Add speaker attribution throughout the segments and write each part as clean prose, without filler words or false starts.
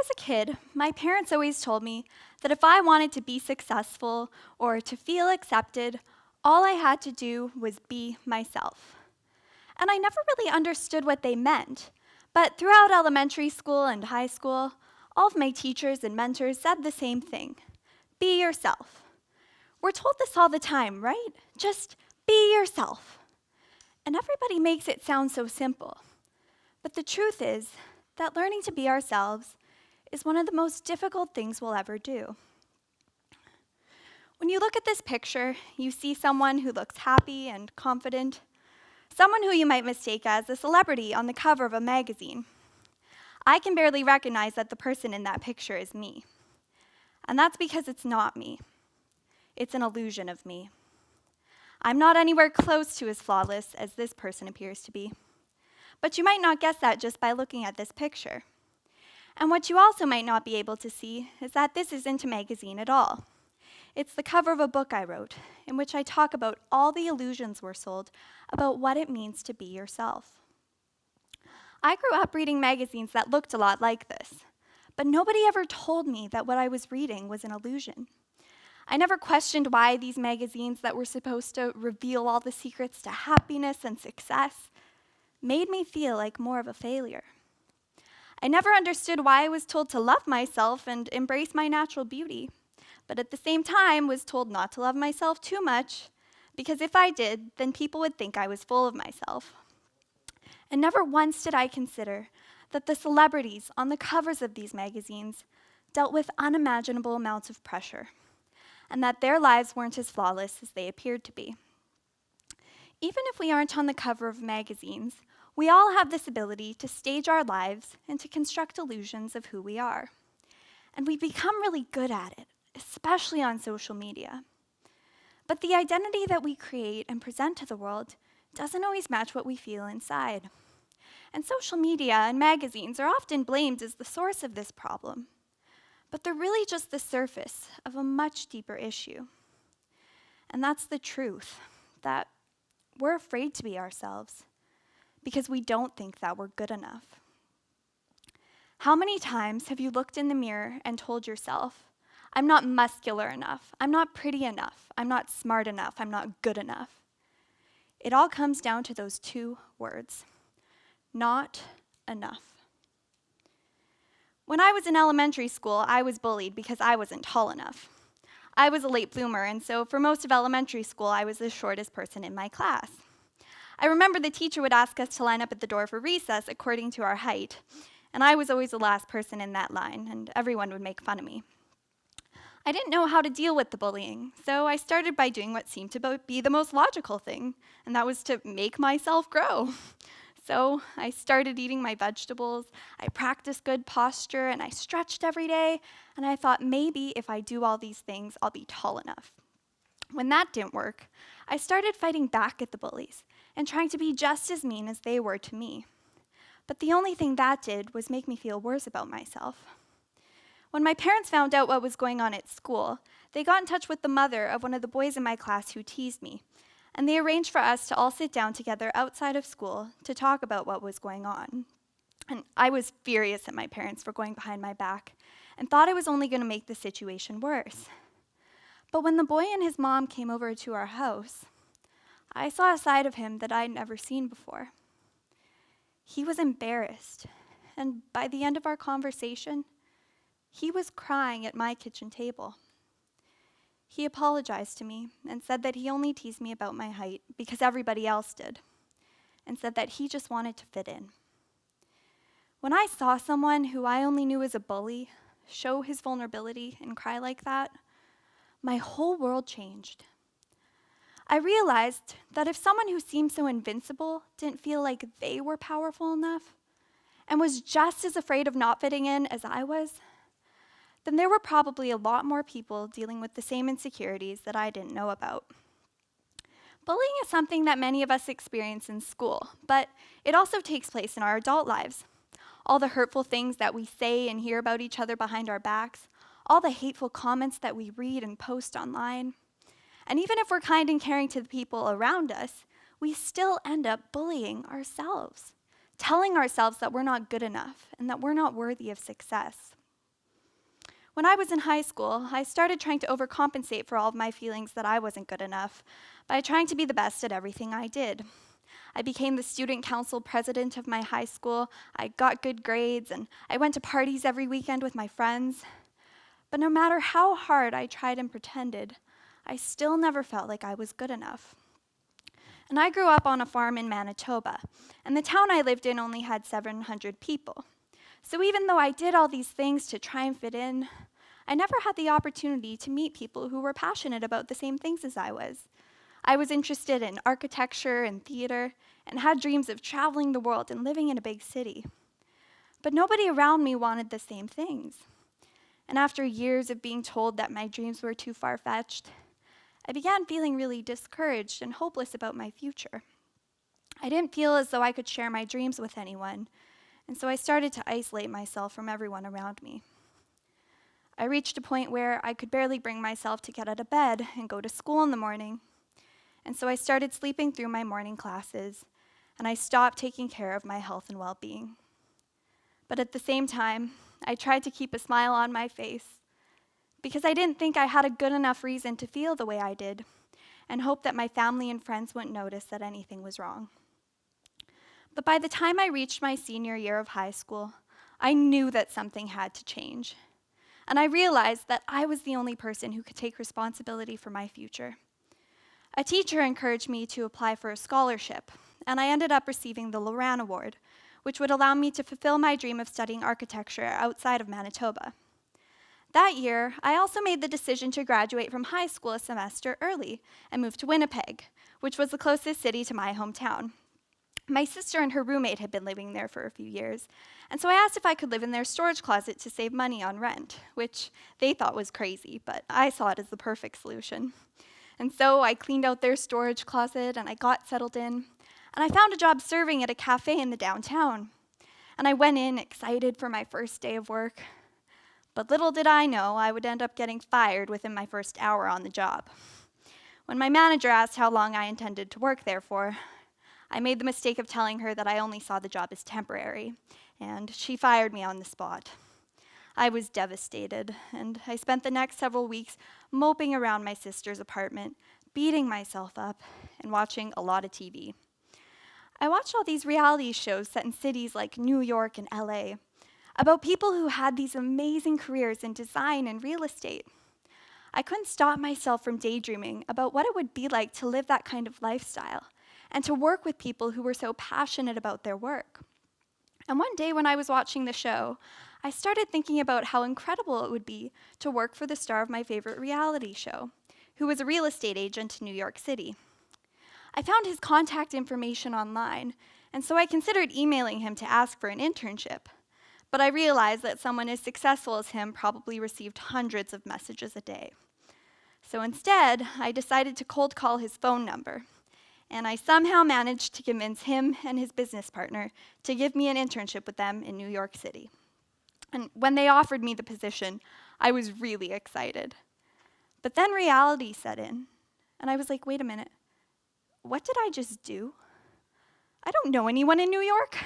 Speaker 1: was a kid, my parents always told me that if I wanted to be successful or to feel accepted, all I had to do was be myself. And I never really understood what they meant, but throughout elementary school and high school, all of my teachers and mentors said the same thing: be yourself. We're told this all the time, right? Just be yourself. And everybody makes it sound so simple. But the truth is that learning to be ourselves is one of the most difficult things we'll ever do. When you look at this picture, you see someone who looks happy and confident, someone who you might mistake as a celebrity on the cover of a magazine. I can barely recognize that the person in that picture is me. And that's because it's not me. It's an illusion of me. I'm not anywhere close to as flawless as this person appears to be. But you might not guess that just by looking at this picture. And what you also might not be able to see is that this isn't a magazine at all. It's the cover of a book I wrote, in which I talk about all the illusions we're sold about what it means to be yourself. I grew up reading magazines that looked a lot like this, but nobody ever told me that what I was reading was an illusion. I never questioned why these magazines that were supposed to reveal all the secrets to happiness and success made me feel like more of a failure. I never understood why I was told to love myself and embrace my natural beauty, but at the same time was told not to love myself too much, because if I did, then people would think I was full of myself. And never once did I consider that the celebrities on the covers of these magazines dealt with unimaginable amounts of pressure, and that their lives weren't as flawless as they appeared to be. Even if we aren't on the cover of magazines, we all have this ability to stage our lives and to construct illusions of who we are. And we become really good at it, especially on social media. But the identity that we create and present to the world doesn't always match what we feel inside. And social media and magazines are often blamed as the source of this problem. But they're really just the surface of a much deeper issue. And that's the truth, that we're afraid to be ourselves because we don't think that we're good enough. How many times have you looked in the mirror and told yourself, I'm not muscular enough, I'm not pretty enough, I'm not smart enough, I'm not good enough? It all comes down to those two words: not enough. When I was in elementary school, I was bullied because I wasn't tall enough. I was a late bloomer, and so for most of elementary school, I was the shortest person in my class. I remember the teacher would ask us to line up at the door for recess according to our height, and I was always the last person in that line, and everyone would make fun of me. I didn't know how to deal with the bullying, so I started by doing what seemed to be the most logical thing, and that was to make myself grow. So I started eating my vegetables, I practiced good posture, and I stretched every day, and I thought maybe if I do all these things, I'll be tall enough. When that didn't work, I started fighting back at the bullies and trying to be just as mean as they were to me. But the only thing that did was make me feel worse about myself. When my parents found out what was going on at school, they got in touch with the mother of one of the boys in my class who teased me, and they arranged for us to all sit down together outside of school to talk about what was going on. And I was furious at my parents for going behind my back and thought I was only going to make the situation worse. But when the boy and his mom came over to our house, I saw a side of him that I'd never seen before. He was embarrassed, and by the end of our conversation, he was crying at my kitchen table. He apologized to me and said that he only teased me about my height because everybody else did, and said that he just wanted to fit in. When I saw someone who I only knew as a bully show his vulnerability and cry like that, my whole world changed. I realized that if someone who seemed so invincible didn't feel like they were powerful enough and was just as afraid of not fitting in as I was, then there were probably a lot more people dealing with the same insecurities that I didn't know about. Bullying is something that many of us experience in school, but it also takes place in our adult lives. All the hurtful things that we say and hear about each other behind our backs, all the hateful comments that we read and post online. And even if we're kind and caring to the people around us, we still end up bullying ourselves, telling ourselves that we're not good enough and that we're not worthy of success. When I was in high school, I started trying to overcompensate for all of my feelings that I wasn't good enough by trying to be the best at everything I did. I became the student council president of my high school, I got good grades, and I went to parties every weekend with my friends. But no matter how hard I tried and pretended, I still never felt like I was good enough. And I grew up on a farm in Manitoba, and the town I lived in only had 700 people. So even though I did all these things to try and fit in, I never had the opportunity to meet people who were passionate about the same things as I was. I was interested in architecture and theater, and had dreams of traveling the world and living in a big city. But nobody around me wanted the same things. And after years of being told that my dreams were too far-fetched, I began feeling really discouraged and hopeless about my future. I didn't feel as though I could share my dreams with anyone, and so I started to isolate myself from everyone around me. I reached a point where I could barely bring myself to get out of bed and go to school in the morning, and so I started sleeping through my morning classes, and I stopped taking care of my health and well-being. But at the same time, I tried to keep a smile on my face because I didn't think I had a good enough reason to feel the way I did, and hoped that my family and friends wouldn't notice that anything was wrong. But by the time I reached my senior year of high school, I knew that something had to change. And I realized that I was the only person who could take responsibility for my future. A teacher encouraged me to apply for a scholarship, and I ended up receiving the Loran Award, which would allow me to fulfill my dream of studying architecture outside of Manitoba. That year, I also made the decision to graduate from high school a semester early and move to Winnipeg, which was the closest city to my hometown. My sister and her roommate had been living there for a few years, and so I asked if I could live in their storage closet to save money on rent, which they thought was crazy, but I saw it as the perfect solution. And so I cleaned out their storage closet, and I got settled in, and I found a job serving at a cafe in the downtown. And I went in excited for my first day of work, but little did I know I would end up getting fired within my first hour on the job. When my manager asked how long I intended to work there for, I made the mistake of telling her that I only saw the job as temporary, and she fired me on the spot. I was devastated, and I spent the next several weeks moping around my sister's apartment, beating myself up, and watching a lot of TV. I watched all these reality shows set in cities like New York and LA, about people who had these amazing careers in design and real estate. I couldn't stop myself from daydreaming about what it would be like to live that kind of lifestyle, and to work with people who were so passionate about their work. And one day when I was watching the show, I started thinking about how incredible it would be to work for the star of my favorite reality show, who was a real estate agent in New York City. I found his contact information online, and so I considered emailing him to ask for an internship. But I realized that someone as successful as him probably received hundreds of messages a day. So instead, I decided to cold call his phone number. And I somehow managed to convince him and his business partner to give me an internship with them in New York City. And when they offered me the position, I was really excited. But then reality set in, and I was like, wait a minute, what did I just do? I don't know anyone in New York.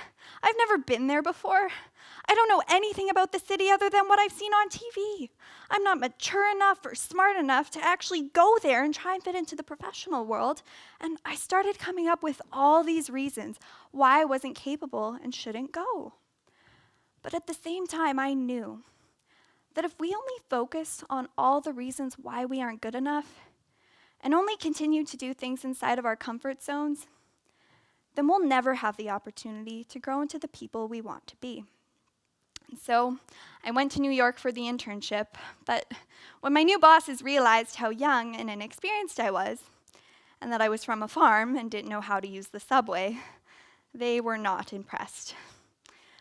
Speaker 1: I've never been there before. I don't know anything about the city other than what I've seen on TV. I'm not mature enough or smart enough to actually go there and try and fit into the professional world. And I started coming up with all these reasons why I wasn't capable and shouldn't go. But at the same time, I knew that if we only focus on all the reasons why we aren't good enough and only continue to do things inside of our comfort zones, then we'll never have the opportunity to grow into the people we want to be. And so I went to New York for the internship, but when my new bosses realized how young and inexperienced I was, and that I was from a farm and didn't know how to use the subway, they were not impressed.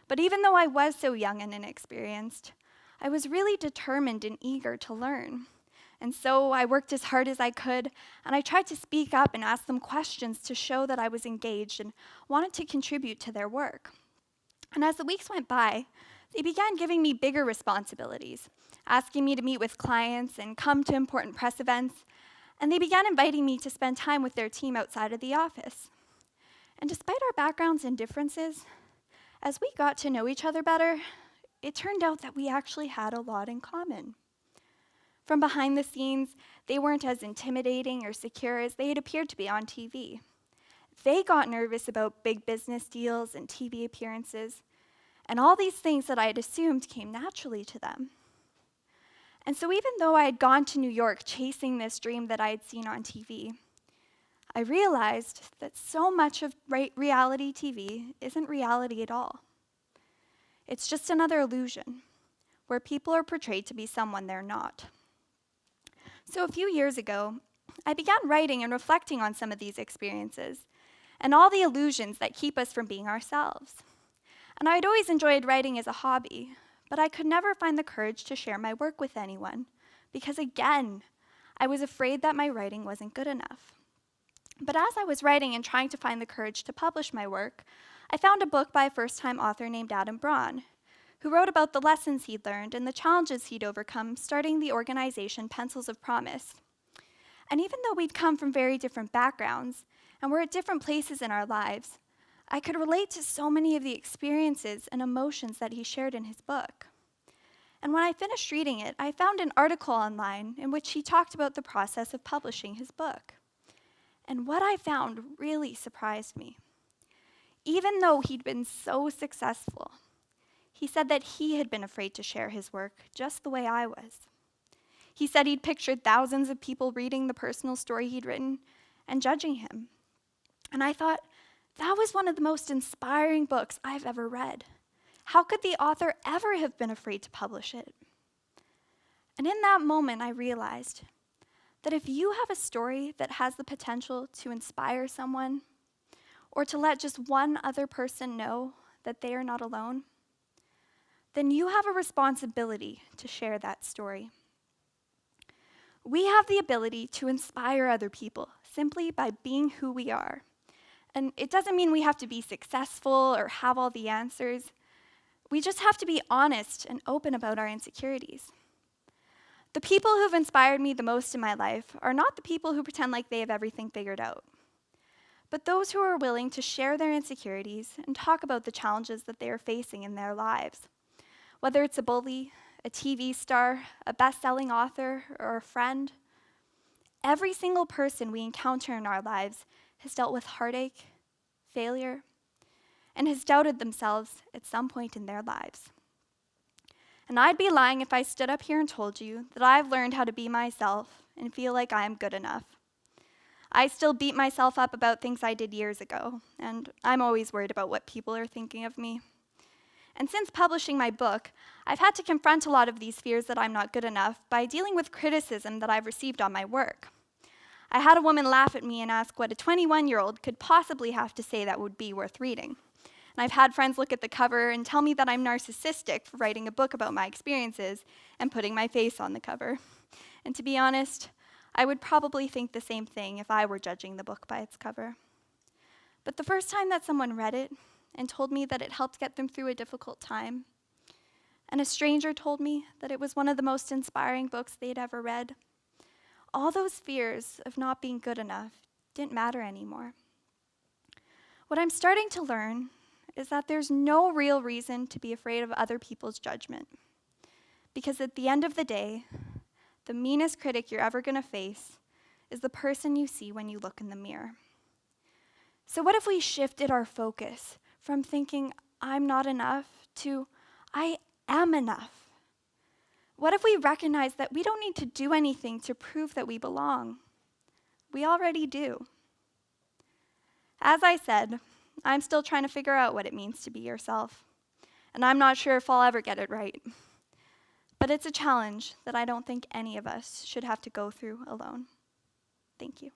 Speaker 1: But even though I was so young and inexperienced, I was really determined and eager to learn. And so I worked as hard as I could, and I tried to speak up and ask them questions to show that I was engaged and wanted to contribute to their work. And as the weeks went by, they began giving me bigger responsibilities, asking me to meet with clients and come to important press events, and they began inviting me to spend time with their team outside of the office. And despite our backgrounds and differences, as we got to know each other better, it turned out that we actually had a lot in common. From behind the scenes, they weren't as intimidating or secure as they had appeared to be on TV. They got nervous about big business deals and TV appearances, and all these things that I had assumed came naturally to them. And so even though I had gone to New York chasing this dream that I had seen on TV, I realized that so much of reality TV isn't reality at all. It's just another illusion, where people are portrayed to be someone they're not. So a few years ago, I began writing and reflecting on some of these experiences and all the illusions that keep us from being ourselves. And I had always enjoyed writing as a hobby, but I could never find the courage to share my work with anyone because, again, I was afraid that my writing wasn't good enough. But as I was writing and trying to find the courage to publish my work, I found a book by a first-time author named Adam Braun, who wrote about the lessons he'd learned and the challenges he'd overcome starting the organization Pencils of Promise. And even though we'd come from very different backgrounds and were at different places in our lives, I could relate to so many of the experiences and emotions that he shared in his book. And when I finished reading it, I found an article online in which he talked about the process of publishing his book. And what I found really surprised me. Even though he'd been so successful, he said that he had been afraid to share his work just the way I was. He said he'd pictured thousands of people reading the personal story he'd written and judging him. And I thought, that was one of the most inspiring books I've ever read. How could the author ever have been afraid to publish it? And in that moment, I realized that if you have a story that has the potential to inspire someone, or to let just one other person know that they are not alone, then you have a responsibility to share that story. We have the ability to inspire other people simply by being who we are. And it doesn't mean we have to be successful or have all the answers. We just have to be honest and open about our insecurities. The people who've inspired me the most in my life are not the people who pretend like they have everything figured out, but those who are willing to share their insecurities and talk about the challenges that they are facing in their lives. Whether it's a bully, a TV star, a best-selling author, or a friend, every single person we encounter in our lives has dealt with heartache, failure, and has doubted themselves at some point in their lives. And I'd be lying if I stood up here and told you that I've learned how to be myself and feel like I am good enough. I still beat myself up about things I did years ago, and I'm always worried about what people are thinking of me. And since publishing my book, I've had to confront a lot of these fears that I'm not good enough by dealing with criticism that I've received on my work. I had a woman laugh at me and ask what a 21-year-old could possibly have to say that would be worth reading. And I've had friends look at the cover and tell me that I'm narcissistic for writing a book about my experiences and putting my face on the cover. And to be honest, I would probably think the same thing if I were judging the book by its cover. But the first time that someone read it and told me that it helped get them through a difficult time, and a stranger told me that it was one of the most inspiring books they'd ever read, all those fears of not being good enough didn't matter anymore. What I'm starting to learn is that there's no real reason to be afraid of other people's judgment. Because at the end of the day, the meanest critic you're ever going to face is the person you see when you look in the mirror. So what if we shifted our focus from thinking, I'm not enough, to I am enough? What if we recognize that we don't need to do anything to prove that we belong? We already do. As I said, I'm still trying to figure out what it means to be yourself, and I'm not sure if I'll ever get it right. But it's a challenge that I don't think any of us should have to go through alone. Thank you.